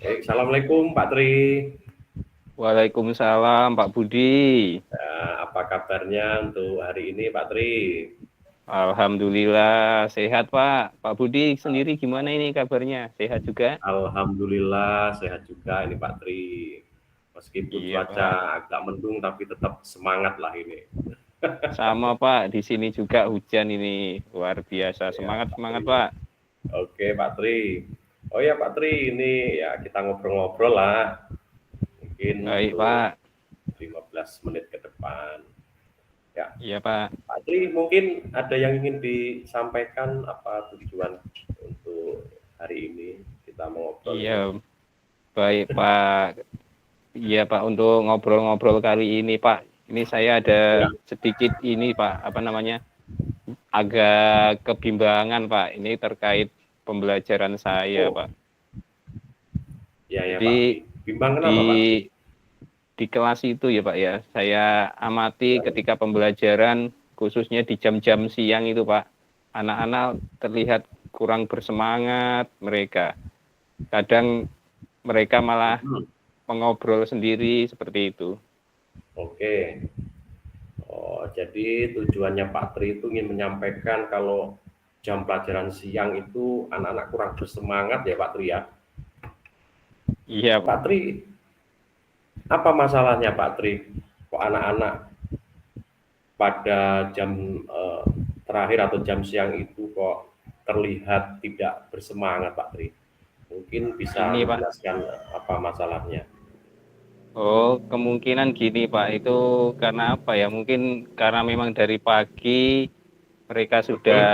Assalamualaikum Pak Tri. Waalaikumsalam Pak Budi. Apa kabarnya untuk hari ini Pak Tri? Alhamdulillah sehat Pak. Pak Budi sendiri gimana ini kabarnya? Sehat juga? Alhamdulillah sehat juga ini Pak Tri. Meskipun Iya cuaca Pak. agak mendung tapi tetap semangat lah ini. Sama Pak, di sini juga hujan ini. Luar biasa. Ya Semangat Pak semangat Tri. Pak. Oke Pak Tri. Oh ya Pak Tri, ini ya kita ngobrol-ngobrol lah. Mungkin Baik untuk Pak. 15 menit ke depan. Ya, Iya Pak. Pak Tri mungkin ada yang ingin disampaikan apa tujuan untuk hari ini kita mengobrol Iya ini. baik Pak. Iya Pak, untuk ngobrol-ngobrol kali ini Pak. Ini saya ada Ya, sedikit ini Pak, apa namanya? Agak kebimbangan Pak. Ini terkait pembelajaran saya oh, Pak. ya ya Pak Jadi Tri. Bimbang di kenapa Pak Tri? di kelas itu ya Pak ya, saya amati ketika pembelajaran khususnya di jam-jam siang itu Pak, anak-anak terlihat kurang bersemangat mereka. Kadang mereka malah Hmm, mengobrol sendiri seperti itu. oke. Oh, jadi tujuannya Pak Tri itu ingin menyampaikan kalau jam pelajaran siang itu anak-anak kurang bersemangat ya Pak Tri ya. Iya Pak Pak. Tri, apa masalahnya Pak Tri? Kok anak-anak pada jam terakhir atau jam siang itu kok terlihat tidak bersemangat Pak Tri? Mungkin bisa Ini Pak. menjelaskan apa masalahnya. Oh, kemungkinan gini Pak, itu karena apa ya? Mungkin karena memang dari pagi mereka Mhm, sudah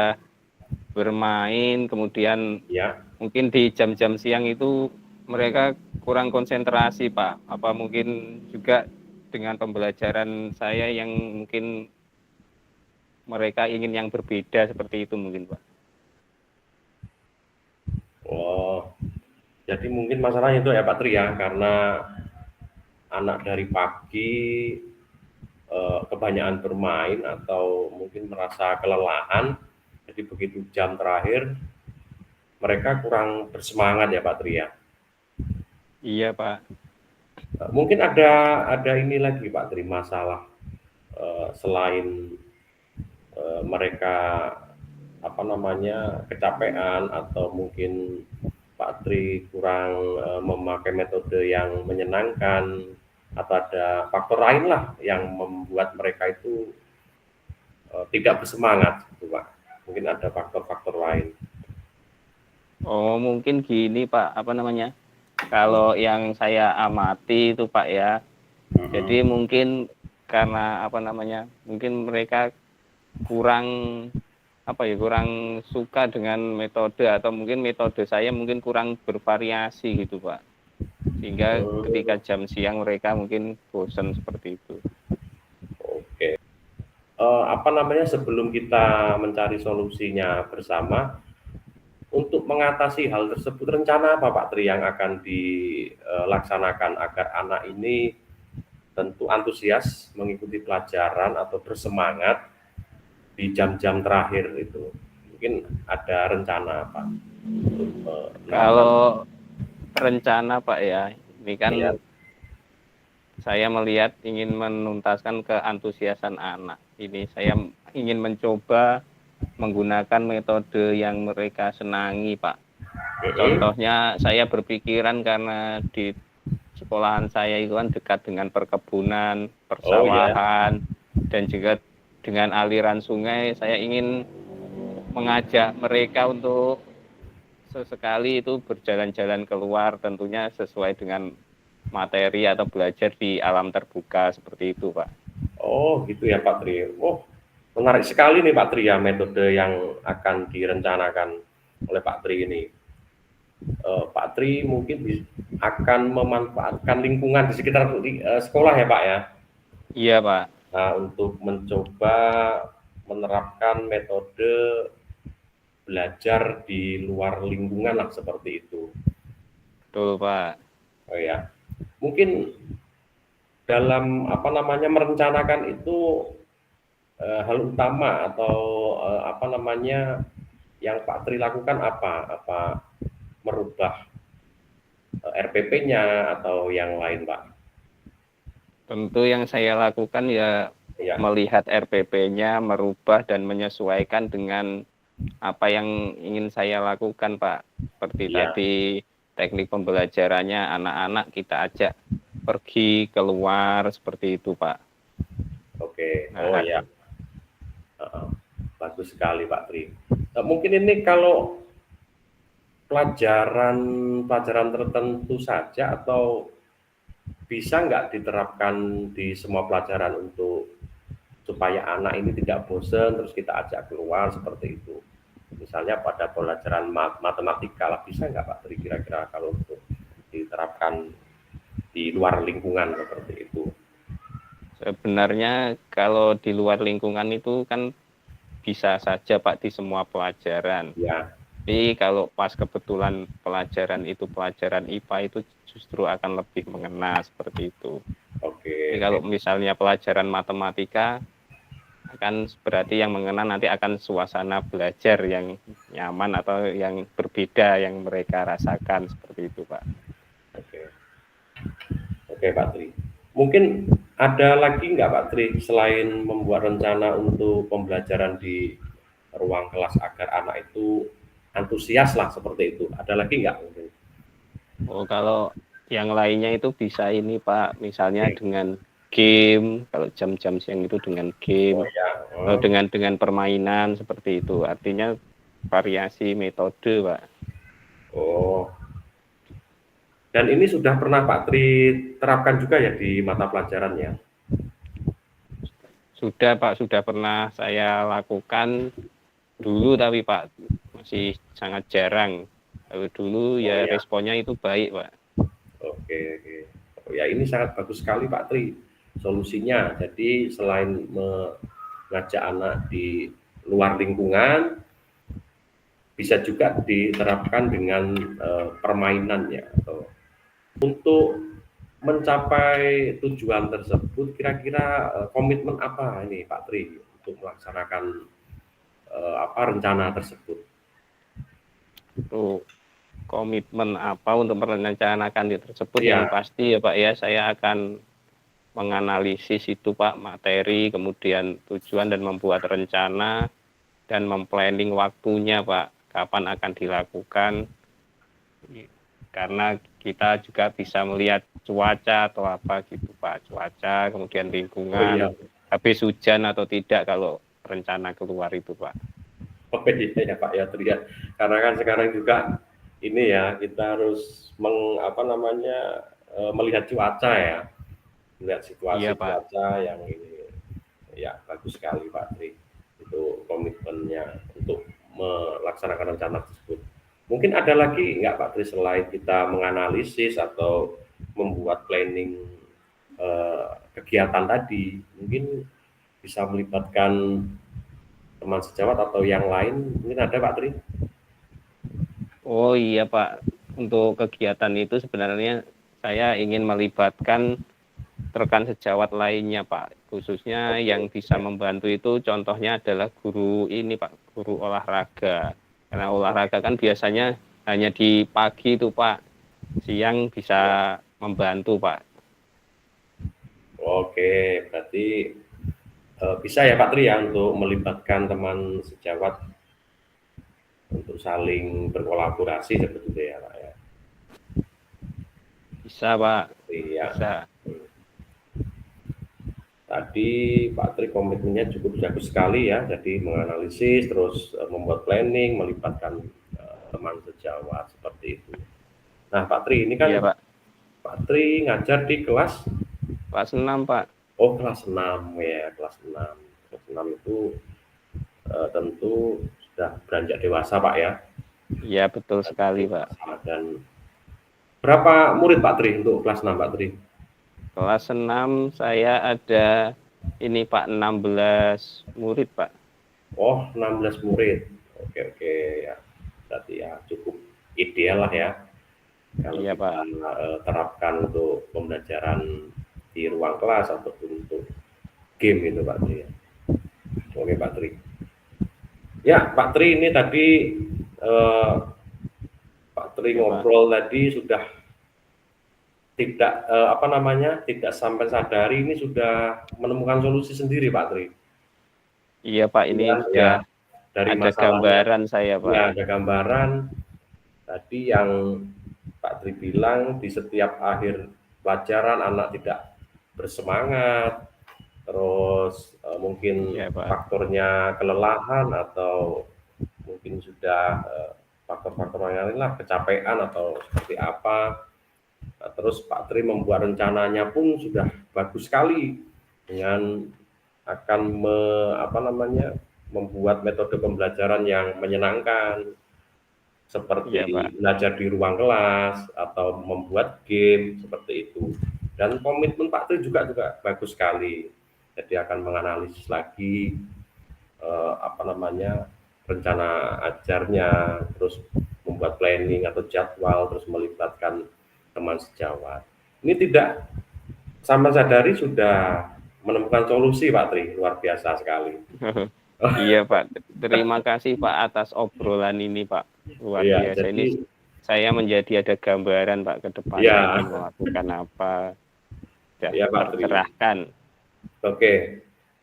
bermain, kemudian ya. mungkin di jam-jam siang itu mereka kurang konsentrasi Pak. Apa mungkin juga dengan pembelajaran saya yang mungkin mereka ingin yang berbeda seperti itu mungkin Pak. Oh, jadi mungkin masalahnya itu ya Pak Tri ya, karena anak dari pagi kebanyakan bermain atau mungkin merasa kelelahan, jadi begitu jam terakhir mereka kurang bersemangat ya Pak Tri ya. Iya Pak. Mungkin ada ini lagi Pak Tri masalah selain mereka apa namanya kecapean atau mungkin Pak Tri kurang memakai metode yang menyenangkan atau ada faktor lain lah yang membuat mereka itu tidak bersemangat gitu Pak. Mungkin ada faktor-faktor lain. Oh, mungkin gini Pak, apa namanya? Kalau yang saya amati itu Pak ya. Mhm. Jadi mungkin karena apa namanya? Mungkin mereka kurang apa ya, kurang suka dengan metode atau mungkin metode saya mungkin kurang bervariasi gitu Pak. Sehingga ketika jam siang mereka mungkin bosan seperti itu. Oke. Apa namanya sebelum kita mencari solusinya bersama untuk mengatasi hal tersebut rencana apa Pak Tri yang akan dilaksanakan agar anak ini tentu antusias mengikuti pelajaran atau bersemangat di jam-jam terakhir itu. Mungkin ada rencana apa untuk melakukan Kalau rencana Pak ya, ini kan ya. saya melihat ingin menuntaskan keantusiasan anak. Ini saya ingin mencoba menggunakan metode yang mereka senangi, Pak. Mhm. Contohnya saya berpikiran karena di sekolahan saya itu kan dekat dengan perkebunan, Oh ya. persawahan, dan juga dengan aliran sungai. Saya ingin mengajak mereka untuk sesekali itu berjalan-jalan keluar, tentunya sesuai dengan materi atau belajar di alam terbuka seperti itu, Pak. Oh gitu ya Pak Tri. Oh menarik sekali nih Pak Tri ya metode yang akan direncanakan oleh Pak Tri ini. Pak Tri mungkin akan memanfaatkan lingkungan di sekitar sekolah ya Pak ya. Iya, Pak. Nah, untuk mencoba menerapkan metode belajar di luar lingkungan lah seperti itu. Betul, Pak. Oh ya, mungkin dalam apa namanya merencanakan itu hal utama atau apa namanya yang Pak Tri lakukan apa? Apa merubah RPP-nya atau yang lain, Pak? Tentu yang saya lakukan ya Ya, melihat RPP-nya, merubah dan menyesuaikan dengan apa yang ingin saya lakukan, Pak. Seperti iya, tadi teknik pembelajarannya anak-anak kita ajak pergi keluar seperti itu, Pak. oke. Oh Nah, ya, heeh. Bagus sekali Pak Tri. Mungkin ini kalau pelajaran tertentu saja atau bisa nggak diterapkan di semua pelajaran untuk supaya anak ini tidak bosan terus kita ajak keluar seperti itu. Misalnya pada pelajaran matematika lah, bisa nggak Pak Tri kira-kira kalau untuk diterapkan di luar lingkungan seperti itu? sebenarnya kalau di luar lingkungan itu kan bisa saja Pak di semua pelajaran. Ya, Tapi kalau pas kebetulan pelajaran itu pelajaran IPA itu justru akan lebih mengena seperti itu. oke, Jadi oke. kalau misalnya pelajaran matematika akan berarti yang mengena nanti akan suasana belajar yang nyaman atau yang berbeda yang mereka rasakan seperti itu, Pak. Oke. Oke Pak Tri. Mungkin ada lagi nggak Pak Tri selain membuat rencana untuk pembelajaran di ruang kelas agar anak itu antusias lah seperti itu. Ada lagi nggak mungkin? Oh, kalau yang lainnya itu bisa ini Pak, misalnya Oke. dengan game, kalau jam-jam siang itu dengan game, Oh ya. atau Oh, dengan permainan seperti itu. Artinya variasi metode, Pak. oh. Dan ini sudah pernah Pak Tri terapkan juga ya di mata pelajarannya. Sudah Pak, sudah pernah saya lakukan dulu tapi Pak masih sangat jarang. Kalau dulu Oh ya ya. responnya itu baik Pak. Oke, oke. Oh, ya ini sangat bagus sekali Pak Tri solusinya. Jadi selain mengajak anak di luar lingkungan, bisa juga diterapkan dengan permainannya atau untuk mencapai tujuan tersebut kira-kira komitmen apa ini Pak Tri untuk melaksanakan apa rencana tersebut? Itu komitmen apa untuk merencanakan hal tersebut yang Iya, pasti ya Pak ya, saya akan menganalisis itu Pak materi, kemudian tujuan dan membuat rencana dan memplanning waktunya Pak, kapan akan dilakukan. Karena kita juga bisa melihat cuaca atau apa gitu Pak, cuaca, kemudian oh iya, lingkungan, habis hujan atau tidak kalau rencana keluar itu Pak. oh iya ya Pak ya Tri ya. Karena kan sekarang juga ini ya kita harus apa namanya melihat cuaca ya, melihat Iya situasi Pak. cuaca yang ini ya bagus sekali Pak Tri itu komitmennya untuk melaksanakan rencana tersebut. Mungkin ada lagi nggak Pak Tri selain kita menganalisis atau membuat planning kegiatan tadi, mungkin bisa melibatkan teman sejawat atau yang lain, mungkin ada Pak Tri? Oh iya Pak, untuk kegiatan itu sebenarnya saya ingin melibatkan rekan sejawat lainnya Pak, khususnya Oke, yang bisa ya. membantu itu contohnya adalah guru ini Pak, guru olahraga. Karena olahraga kan biasanya hanya di pagi itu Pak, siang Ya. bisa membantu Pak. Oke, berarti bisa ya Pak Tri ya untuk melibatkan teman sejawat untuk saling berkolaborasi sebetulnya ya Pak ya. Bisa Pak, Iya. bisa. Tadi Pak Tri komitmennya cukup bagus sekali ya, jadi menganalisis, terus membuat planning, melibatkan teman sejawat seperti itu. Nah Pak Tri, ini kan Iya Pak, Pak Tri ngajar di kelas, kelas 6 Pak. oh kelas 6 ya, kelas 6. Kelas 6 itu tentu sudah beranjak dewasa Pak ya. Iya betul Beranjak sekali Pak. dewasa. Dan berapa murid Pak Tri untuk kelas 6 Pak Tri? Kelas 6 saya ada ini Pak 16 murid Pak. Oh 16 murid. Oke oke ya, berarti ya cukup ideal lah ya kalau Iya kita Pak. terapkan untuk pembelajaran di ruang kelas ataupun untuk game itu Pak Tri ya. Oke Pak Tri. Ya Pak Tri ini tadi eh, Pak Tri Iya Pak. ngobrol tadi sudah tidak sampai sadari ini sudah menemukan solusi sendiri Pak Tri. Iya Pak, ini Ya, ya, sudah dari ada masalahnya, gambaran saya Pak. ya ada gambaran tadi yang Pak Tri bilang di setiap akhir pelajaran anak tidak bersemangat, terus mungkin Iya Pak. faktornya kelelahan atau mungkin sudah faktor-faktor yang lain lah, kecapean atau seperti apa. Nah, terus Pak Tri membuat rencananya pun sudah bagus sekali dengan akan membuat metode pembelajaran yang menyenangkan Iya Pak. seperti belajar di ruang kelas atau membuat game seperti itu. Dan komitmen Pak Tri juga bagus sekali. Jadi akan menganalisis lagi rencana ajarnya, terus membuat planning atau jadwal, terus melibatkan teman sejawat. Ini tidak sama sadari sudah menemukan solusi Pak Tri, luar biasa sekali. Iya Pak, terima kasih Pak atas obrolan ini Pak, luar Ya, biasa. jadi Ini saya menjadi ada gambaran Pak ke depannya ya, ingin melakukan apa, sudah ya Pak Tri. tercerahkan. Oke,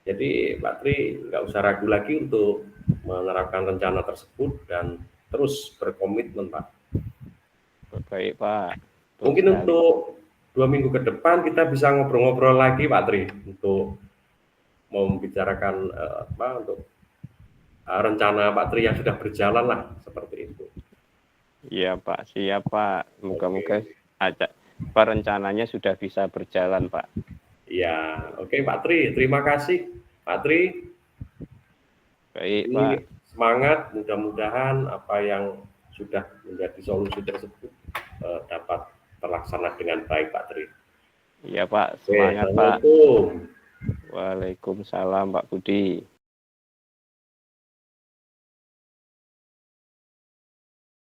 jadi Pak Tri nggak usah ragu lagi untuk menerapkan rencana tersebut dan terus berkomitmen Pak. Baik Pak. Mungkin untuk 2 minggu ke depan kita bisa ngobrol-ngobrol lagi Pak Tri untuk membicarakan untuk rencana Pak Tri yang sudah berjalan lah seperti itu. Iya Pak, siap Pak. Moga-moga rencananya sudah bisa berjalan Pak. Ya, oke Pak Tri, terima kasih Pak Tri. Baik Ini Pak. semangat, mudah-mudahan apa yang sudah menjadi solusi tersebut dapat terlaksana dengan baik Pak Tri. Iya Pak, Oke, semangat Pak. Assalamualaikum. Waalaikumsalam Pak Budi.